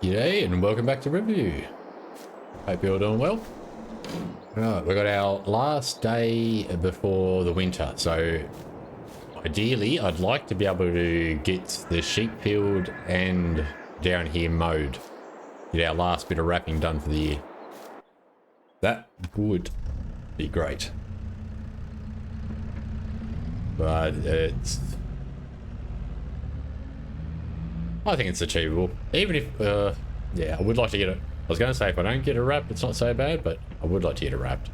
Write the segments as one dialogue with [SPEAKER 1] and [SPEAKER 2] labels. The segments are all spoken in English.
[SPEAKER 1] G'day and welcome back to Riverview. Hope you're all doing well. Right, we've got our last day before the winter, so ideally I'd like to be able to get the sheep field and down here mowed. Get our last bit of wrapping done for the year. That would be great. But I think it's achievable. Even if, yeah, I would like to get it. I was going to say if I don't get it wrapped, it's not so bad, but I would like to get it wrapped.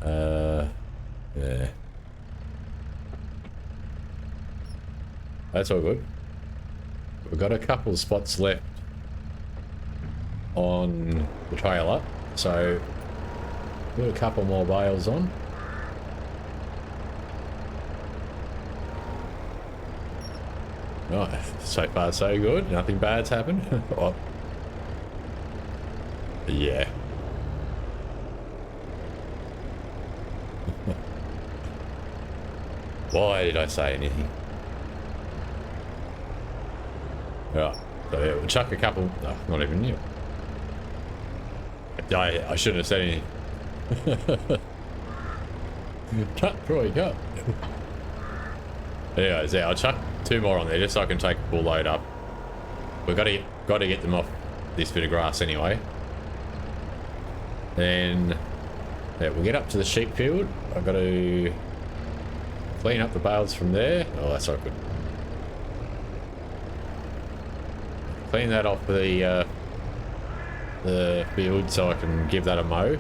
[SPEAKER 1] Yeah. That's all good. We've got a couple of spots left on the trailer, so put a couple more bales on. Right, so far so good. Nothing bad's happened. Oh. Yeah. Why did I say anything? Right, so yeah, we'll chuck a couple. Oh, not even you. I shouldn't have said anything. Cut, Troy, cut. Anyways, yeah, I'll chuck 2 more on there just so I can take a full load up. We've got to get them off this bit of grass anyway. Then yeah, we'll get up to the sheep field. I've got to clean up the bales from there. Oh, that's not good. Clean that off the field so I can give that a mow.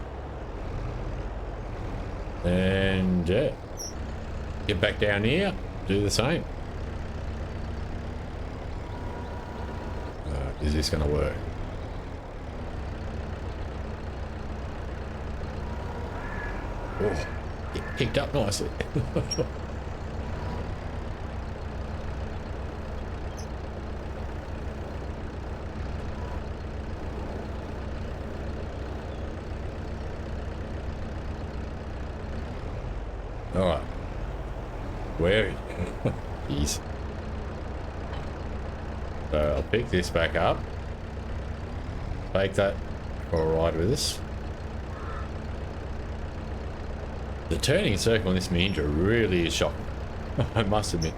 [SPEAKER 1] And yeah, get back down here, do the same. Is this going to work? Oh, it picked up nicely. All right. Where? Jeez. So I'll pick this back up. Take that for a ride with us. The turning circle on this Mahindra really is shocking. I must admit.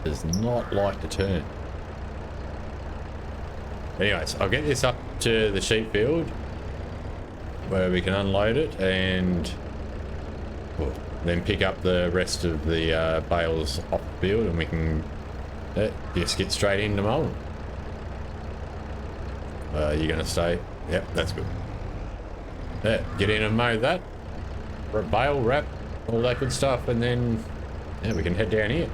[SPEAKER 1] Does not like to turn. Anyways, I'll get this up to the sheep field where we can unload it and then pick up the rest of the bales off the field and we can just get straight into mowing. You're going to stay? Yep, that's good. Yeah, get in and mow that. Bale, wrap, all that good stuff, and then yeah, we can head down here.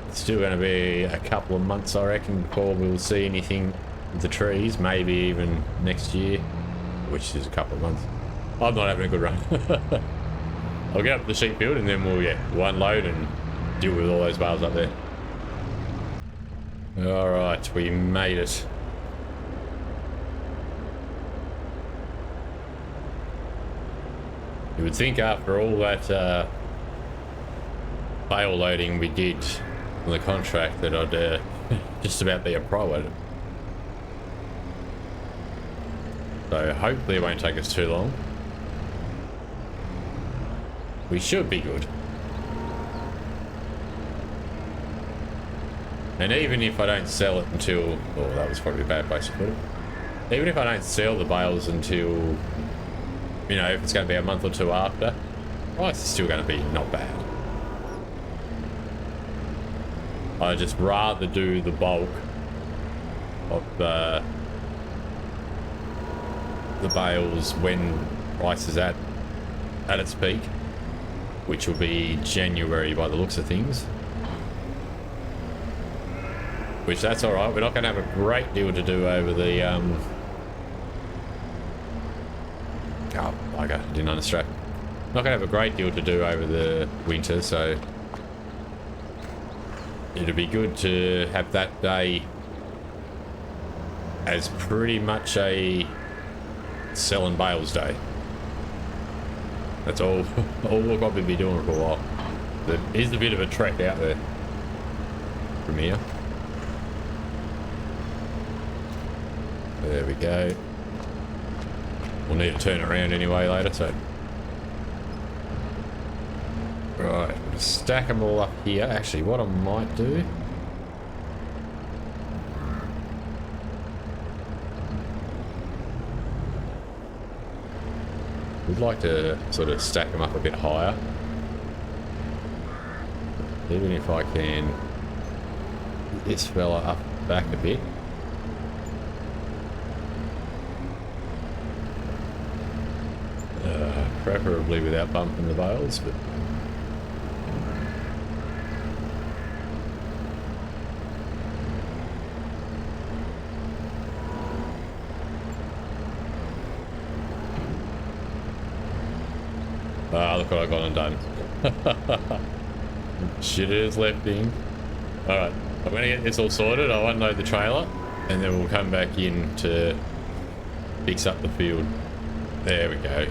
[SPEAKER 1] It's still going to be a couple of months, I reckon, before we'll see anything with the trees. Maybe even next year, which is a couple of months. I'm not having a good run. I'll get up to the sheep field and then we'll unload and deal with all those bales up there. All right, we made it. You would think after all that bale loading we did on the contract that I'd just about be a pro at it. So hopefully it won't take us too long. We should be good. And even if I don't sell it until... Oh, that was probably a bad place to put it. Even if I don't sell the bales until, you know, if it's going to be a month or two after, price is still going to be not bad. I'd just rather do the bulk of the bales when price is at its peak, which will be January by the looks of things. Which that's all right. We're not going to have a great deal to do over the oh, I didn't unstrap. Not going to have a great deal to do over the winter, so it'd be good to have that day as pretty much a selling bales day. That's all we'll probably be doing for a while. It is a bit of a trek out there. from here. There we go. We'll need to turn around anyway later, so. Right, stack them all up here. Actually, what I might do. We'd like to sort of stack them up a bit higher. Even if I can get this fella up back a bit. Preferably without bumping the bales, but look what I got undone. Shit is lefting. Alright, I'm gonna get this all sorted. I'll unload the trailer and then we'll come back in to fix up the field. There we go.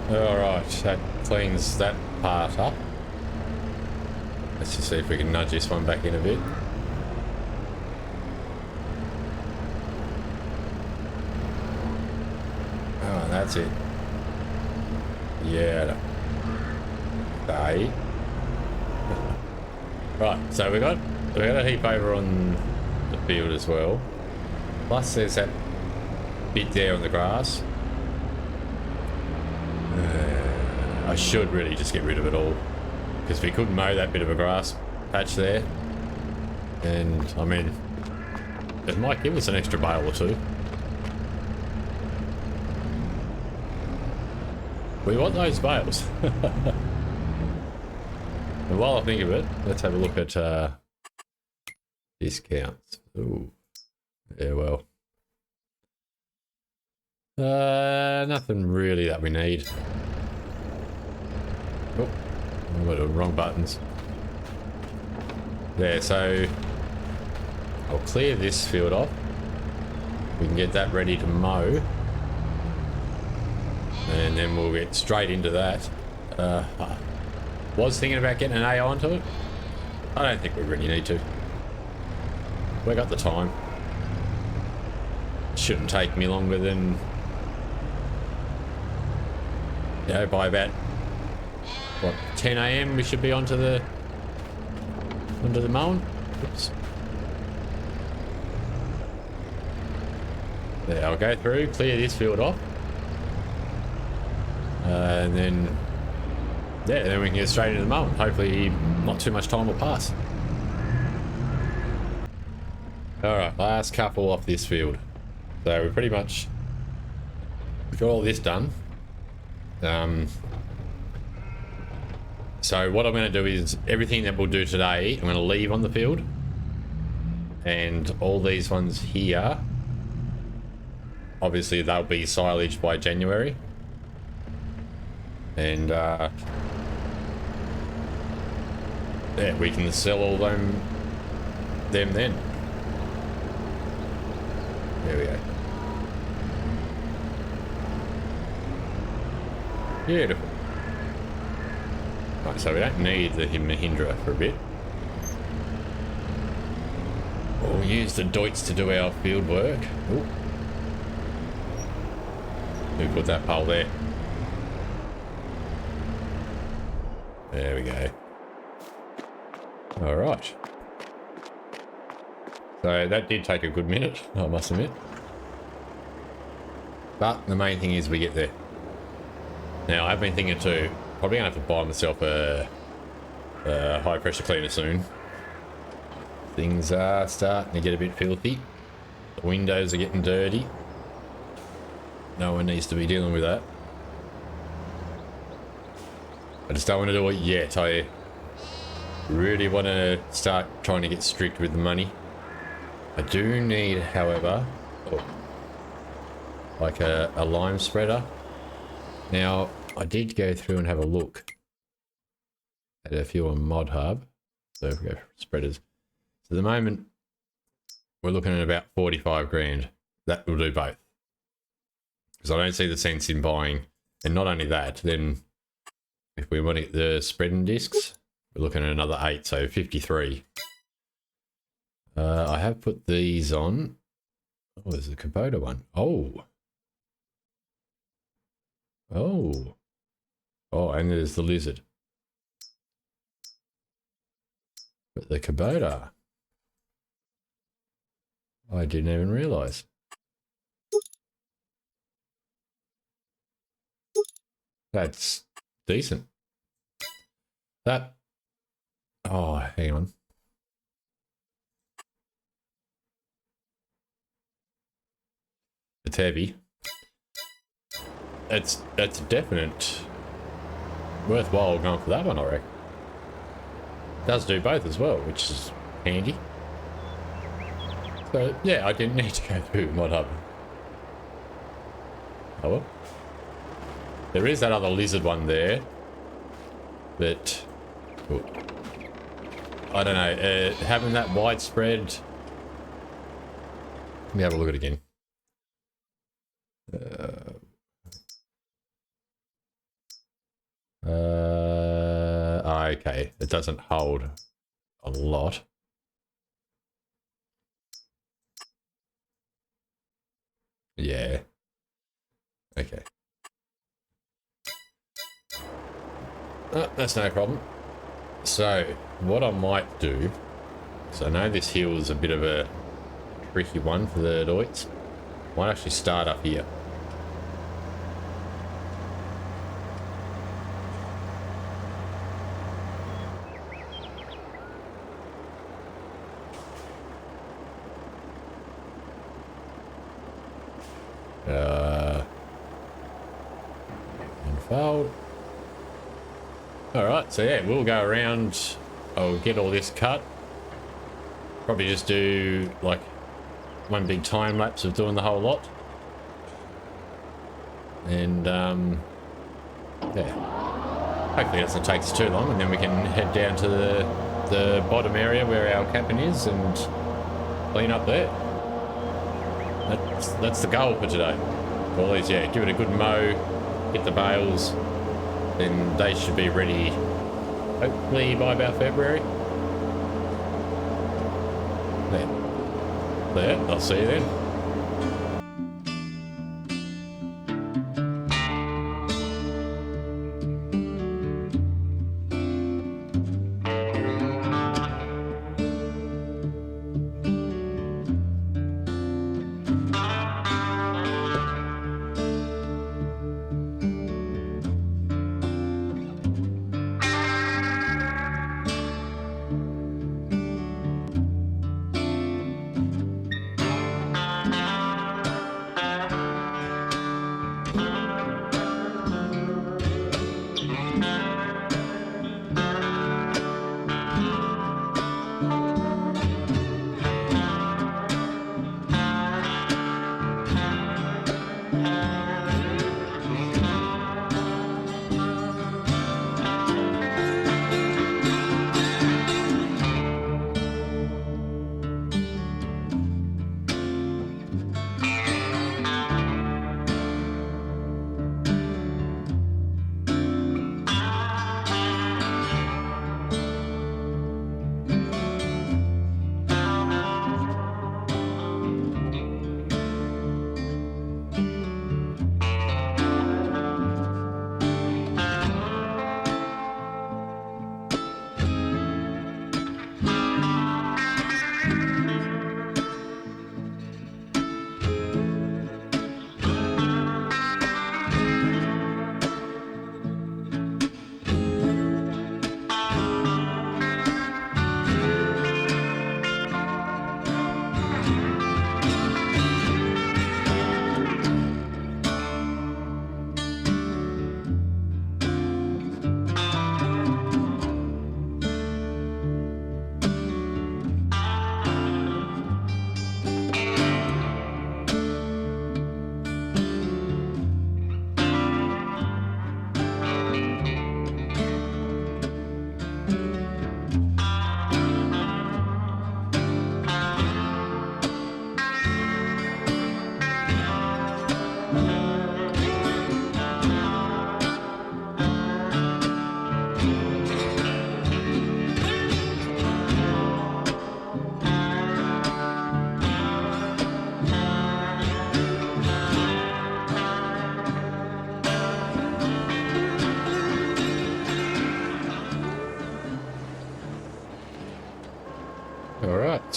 [SPEAKER 1] Alright, that cleans that part up. Let's just see if we can nudge this one back in a bit. Oh, that's it. Yeah. Okay. Right, so we got a heap over on the field as well. Plus there's that bit there on the grass. I should really just get rid of it all, because we could mow that bit of a grass patch there, and I mean it might give us an extra bale or two. We want those bales. And while I think of it, let's have a look at discounts. Ooh. Yeah, well. Nothing really that we need. Oh, I'm got the wrong buttons. Yeah, so I'll clear this field off. We can get that ready to mow. And then we'll get straight into that. Was thinking about getting an A onto it. I don't think we really need to. We got the time. Shouldn't take me longer than, you know, by about what, 10 AM we should be onto the mowing. Oops. There, I'll go through, clear this field off. And then, yeah, then we can get straight into the mowing. Hopefully not too much time will pass. Alright, last couple off this field. So we pretty much got all this done. So what I'm going to do is everything that we'll do today, I'm going to leave on the field. And all these ones here, obviously they'll be silaged by January. And yeah, we can sell all them then. There we go. Beautiful. Right, so we don't need the Mahindra for a bit. We'll use the Deutz to do our field work. Ooh. We put that pole there. There we go. All right. So that did take a good minute, I must admit. But the main thing is we get there. Now, I've been thinking too, probably gonna have to buy myself a high pressure cleaner soon. Things are starting to get a bit filthy. The windows are getting dirty. No one needs to be dealing with that. I just don't want to do it yet. I really want to start trying to get strict with the money. I do need, however, like a lime spreader. Now, I did go through and have a look at a few on Mod Hub. So if we go for spreaders. So at the moment, we're looking at about 45 grand. That will do both. Because I don't see the sense in buying. And not only that, then if we want to get the spreading discs, We're looking at another 8, so 53. I have put these on. Oh, there's a Kubota one. Oh. Oh. Oh, and there's the lizard. But the Kubota, I didn't even realise. That's decent. That, oh, hang on. It's heavy. That's a definite worthwhile going for that one, I reckon. Does do both as well, which is handy. So yeah, I didn't need to go through Mod Hub. Oh well. There is that other lizard one there, but oh, I don't know. Having that widespread. Let me have a look at it again. Okay, it doesn't hold a lot. Yeah. Okay. That's no problem. So, what I might do, so I know this hill is a bit of a tricky one for the Deutz. Might actually start up here. Unfold. Alright, so yeah, we'll go around. I'll get all this cut. Probably just do like one big time lapse of doing the whole lot. And yeah. Hopefully it doesn't take us too long, and then we can head down to the bottom area where our cabin is and clean up there. That's the goal for today. Well, at least, yeah, give it a good mow, get the bales, then they should be ready hopefully by about February. There, I'll see you then.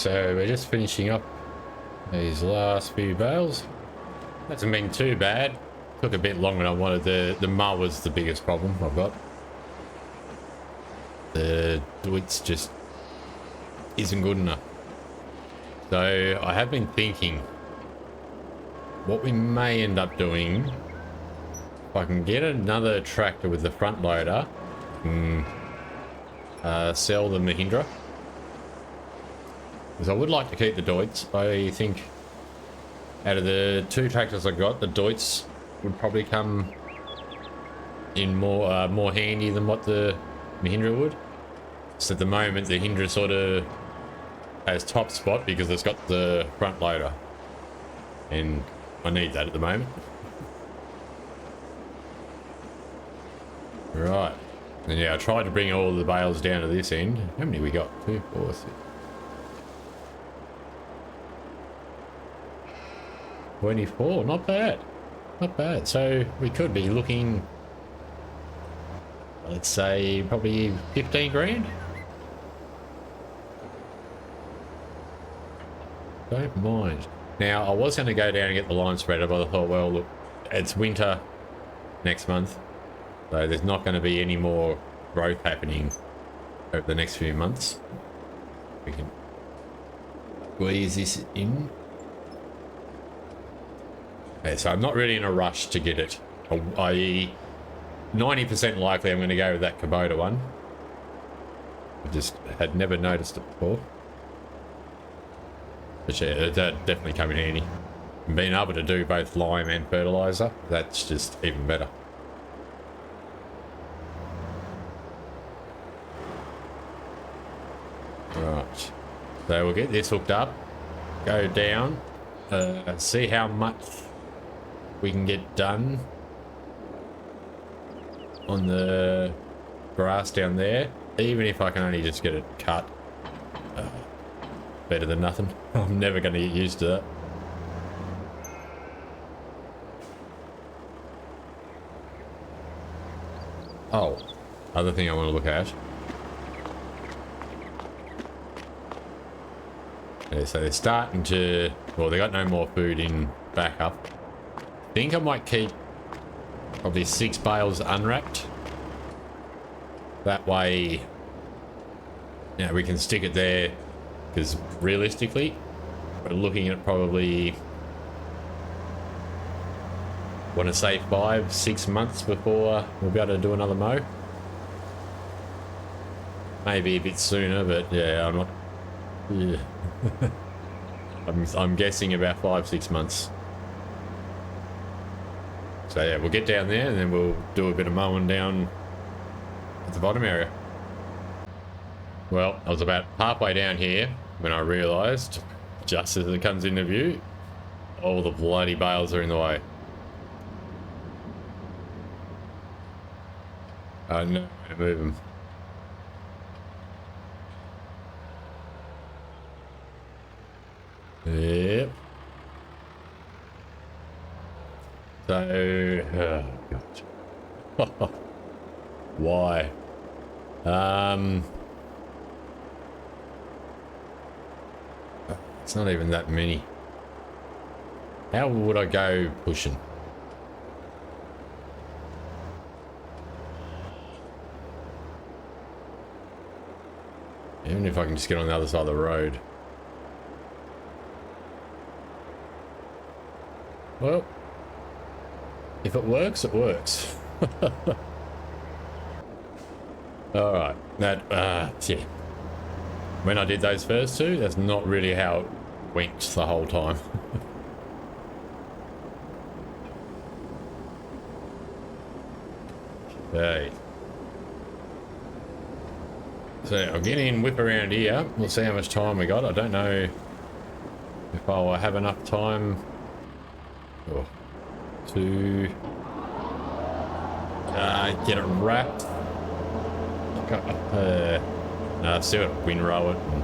[SPEAKER 1] so we're just finishing up these last few bales. Hasn't been too bad. Took a bit longer than I wanted. The mull was the biggest problem I've got. The Deutz just isn't good enough. So I have been thinking what we may end up doing, if I can get another tractor with the front loader, sell the Mahindra. Because I would like to keep the Deutz. I think out of the two tractors I got, the Deutz would probably come in more handy than what the Mahindra would. So at the moment the Mahindra sort of has top spot because it's got the front loader, and I need that at the moment. Right, and yeah, I tried to bring all the bales down to this end. How many we got? 2, 4, 6. 24, not bad. Not bad. So we could be looking, let's say, probably 15 grand. Don't mind. Now, I was going to go down and get the line spreader, but I thought, well, look, it's winter next month, so there's not going to be any more growth happening over the next few months. We can squeeze this in. Okay, so I'm not really in a rush to get it. I 90% likely I'm going to go with that Kubota one. I just had never noticed it before. But yeah, that definitely come in handy. And being able to do both lime and fertilizer, that's just even better. Right, so we'll get this hooked up, go down, see how much we can get done on the grass down there. Even if I can only just get it cut, better than nothing. I'm never going to get used to that. Oh, other thing I want to look at. Yeah, so they're starting to, well, they got no more food in backup. I think I might keep probably 6 bales unwrapped. That way, you know, we can stick it there, because realistically, we're looking at probably, want to say 5-6 months before we'll be able to do another mow. Maybe a bit sooner, but yeah, I'm not. Yeah. I'm guessing about 5-6 months. So yeah, we'll get down there and then we'll do a bit of mowing down at the bottom area. Well, I was about halfway down here when I realised, just as it comes into view, all the bloody bales are in the way. Oh no, I move them. Yep. So, oh god. Why? It's not even that many. How would I go pushing? Even if I can just get on the other side of the road. Well, if it works, it works. All right, that yeah. When I did those first two, that's not really how it went the whole time. Okay. So I'll get in, whip around here. We'll see how much time we got. I don't know if I'll have enough time to get it wrapped. No, I've still got to windrow it. And,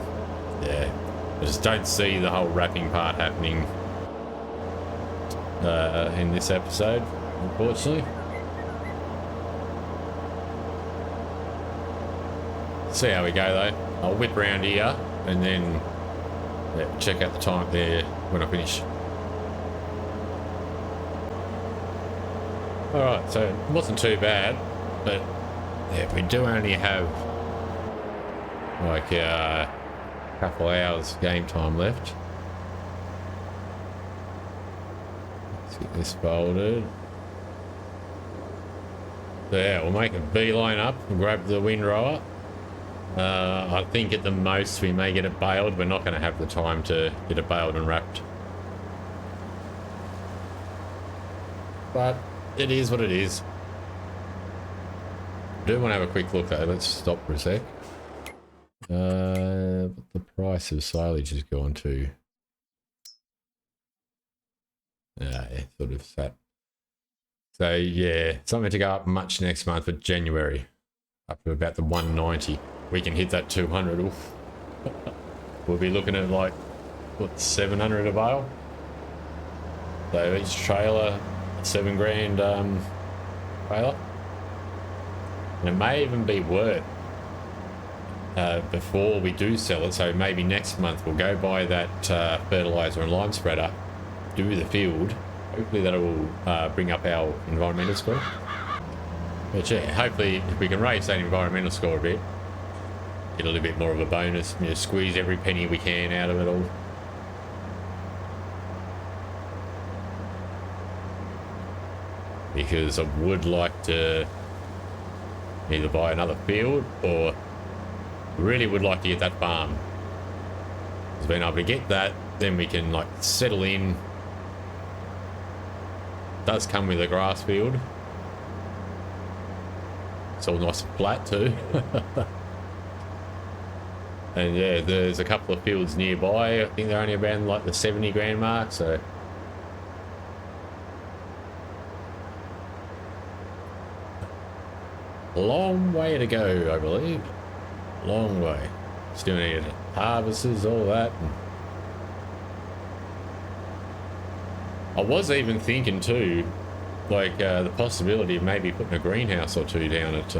[SPEAKER 1] yeah, I just don't see the whole wrapping part happening in this episode, unfortunately. See how we go though. I'll whip around here and then Yeah, check out the time there when I finish. Alright, so it wasn't too bad, but yeah, we do only have like a couple hours game time left. Let's get this folded. So yeah, we'll make a beeline up and grab the windrower. I think at the most we may get it baled. We're not going to have the time to get it baled and wrapped. But it is what it is. I do want to have a quick look though. Let's stop for a sec. What the price of silage has gone to. Yeah, sort of sat. So yeah, something to go up much next month for January. Up to about the 190. We can hit that 200. Oof. We'll be looking at like, what, 700 a bale? So each trailer, $7 grand trailer. And it may even be worth before we do sell it. So maybe next month we'll go buy that fertilizer and lime spreader, do the field. Hopefully that will bring up our environmental score. But yeah, hopefully if we can raise that environmental score a bit, get a little bit more of a bonus, you know, squeeze every penny we can out of it all. Because I would like to either buy another field or really would like to get that farm. Because being able to get that, then we can like settle in. It does come with a grass field. It's all nice and flat too. And yeah, there's a couple of fields nearby. I think they're only around like the 70 grand mark, so a long way to go, I believe. Long way. Still need harvesters, all that. And I was even thinking too, like the possibility of maybe putting a greenhouse or two down at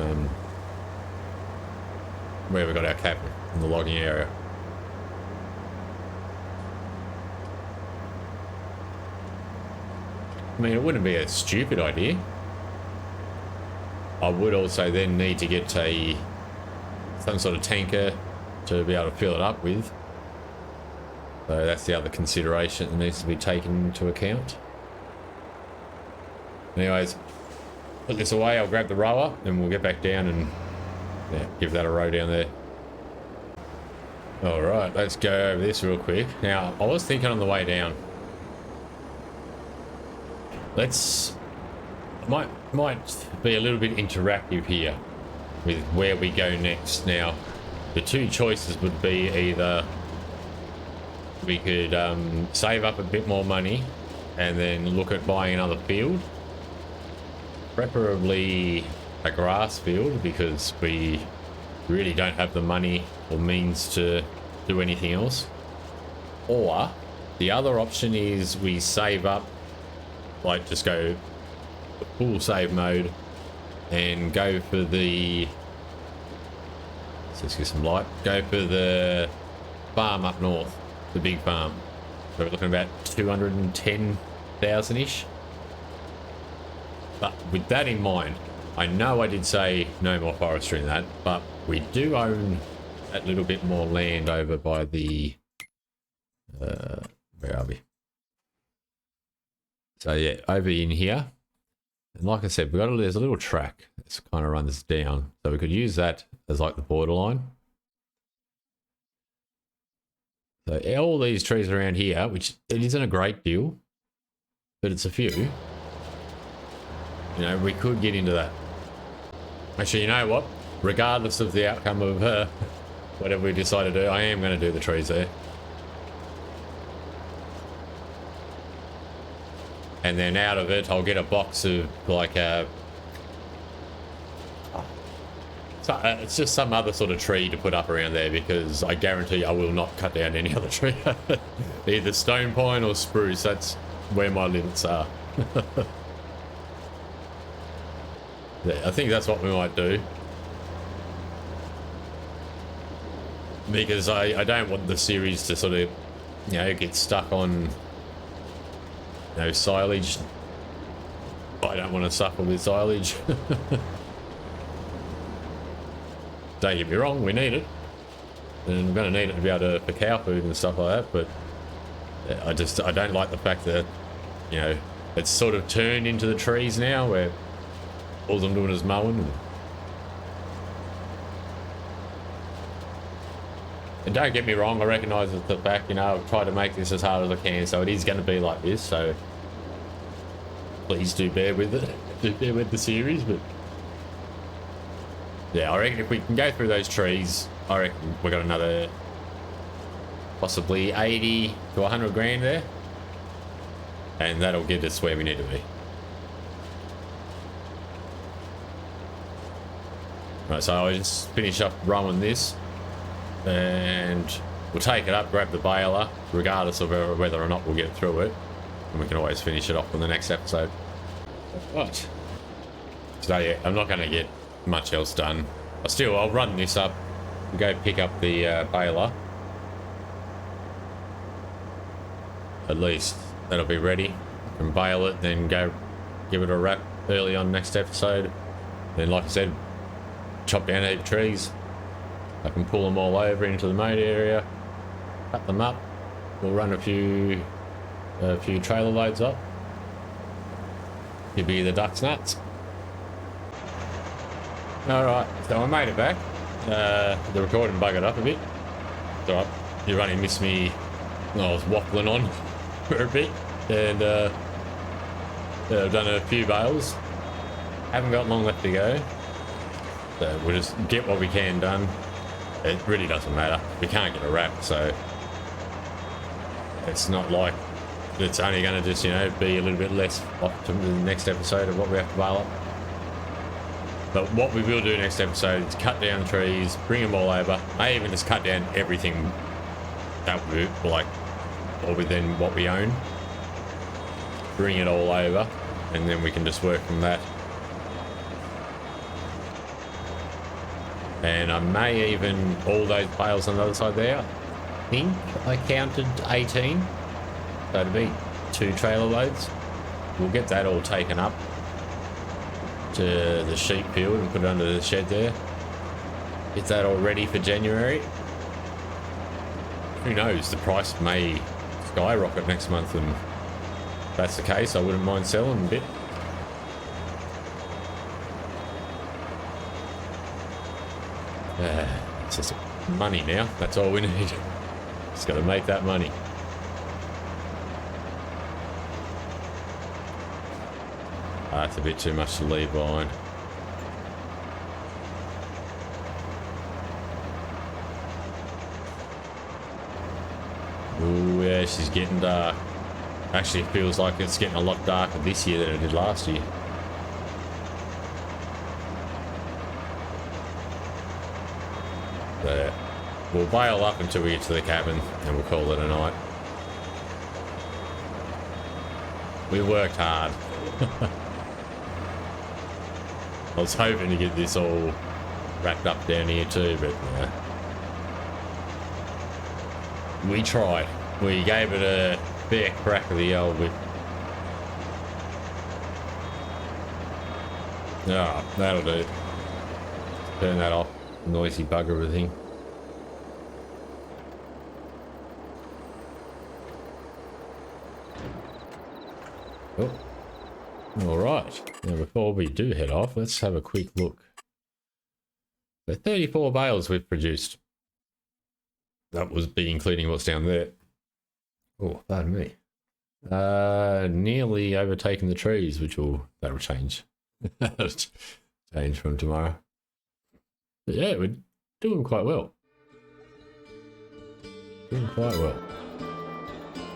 [SPEAKER 1] where we got our cabin in the logging area. I mean, it wouldn't be a stupid idea. I would also then need to get some sort of tanker to be able to fill it up with. So that's the other consideration that needs to be taken into account. Anyways, put this away, I'll grab the rower and we'll get back down and yeah, give that a row down there. All right, let's go over this real quick. Now, I was thinking on the way down, might be a little bit interactive here with where we go next. Now, the two choices would be either we could save up a bit more money and then look at buying another field, preferably a grass field, because we really don't have the money or means to do anything else. Or the other option is we save up, like just go full save mode and go for the, let's get some light, go for the farm up north, the big farm. So we're looking at about 210,000 ish. But with that in mind, I know I did say no more forestry than that, but we do own that little bit more land over by the where are we? So yeah, over in here. And like I said, there's a little track that kind of runs down. So we could use that as like the borderline. So all these trees around here, which it isn't a great deal, but it's a few. You know, we could get into that. Actually, you know what? Regardless of the outcome of whatever we decide to do, I am going to do the trees there. And then out of it, I'll get a box of like it's just some other sort of tree to put up around there, because I guarantee I will not cut down any other tree. Either stone pine or spruce, that's where my limits are. Yeah, I think that's what we might do. Because I don't want the series to sort of you know, get stuck on, you know, silage. I don't want to suffer with silage. Don't get me wrong, we need it. And we're going to need it to be able to, for cow food and stuff like that, but I don't like the fact that, you know, it's sort of turned into the trees now where all I'm doing is mowing. And don't get me wrong, I recognise the fact, you know, I've tried to make this as hard as I can, so it is going to be like this, so please do bear with it. Do bear with the series, but yeah, I reckon if we can go through those trees, I reckon we've got another possibly 80 to 100 grand there, and that'll get us where we need to be. Right, so I'll just finish up rowing this, and we'll take it up, grab the baler, regardless of whether or not we'll get through it, and we can always finish it off in the next episode. But today, I'm not going to get much else done. I'll run this up and go pick up the baler. At least that'll be ready. I can bale it, then go give it a wrap early on next episode. Then, like I said, chop down a heap of trees. I can pull them all over into the mode area, cut them up. We'll run a few trailer loads up. You'll be the duck's nuts. Alright, so I made it back. The recording buggered up a bit. It's alright, you only missed me. I was waffling on for a bit, and I've done a few bales. Haven't got long left to go, so we'll just get what we can done. It really doesn't matter. We can't get a wrap, so it's not like it's only going to just, you know, be a little bit less off to the next episode of what we have to bale up. But what we will do next episode is cut down trees, bring them all over. I even just cut down everything that we like, or within what we own. Bring it all over, and then we can just work from that. And I may even, all those bales on the other side there, I think I counted 18. So it'll be 2 trailer loads. We'll get that all taken up to the sheep field and put it under the shed there. Get that all ready for January. Who knows, the price may skyrocket next month, and if that's the case, I wouldn't mind selling a bit. It's just money now, that's all we need. Just got to make that money. That's a bit too much to leave behind. Ooh, yeah, she's getting dark. Actually, it feels like it's getting a lot darker this year than it did last year. So, we'll bail up until we get to the cabin, and we'll call it a night. We worked hard. I was hoping to get this all wrapped up down here too, but we tried. We gave it a fair crack of the old whip. Ah, oh, that'll do. Turn that off. Noisy bugger of a thing. Oh. All right. Now, before we do head off, let's have a quick look. The 34 bales we've produced. That was be including what's down there. Oh, pardon me. Nearly overtaking the trees, that'll change. That'll change from tomorrow. But yeah, we're doing quite well. Doing quite well.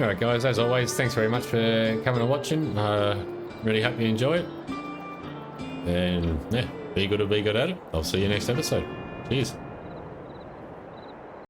[SPEAKER 1] All right, guys. As always, thanks very much for coming and watching. Really hope you enjoy it. And yeah, be good or be good at it. I'll see you next episode. Cheers.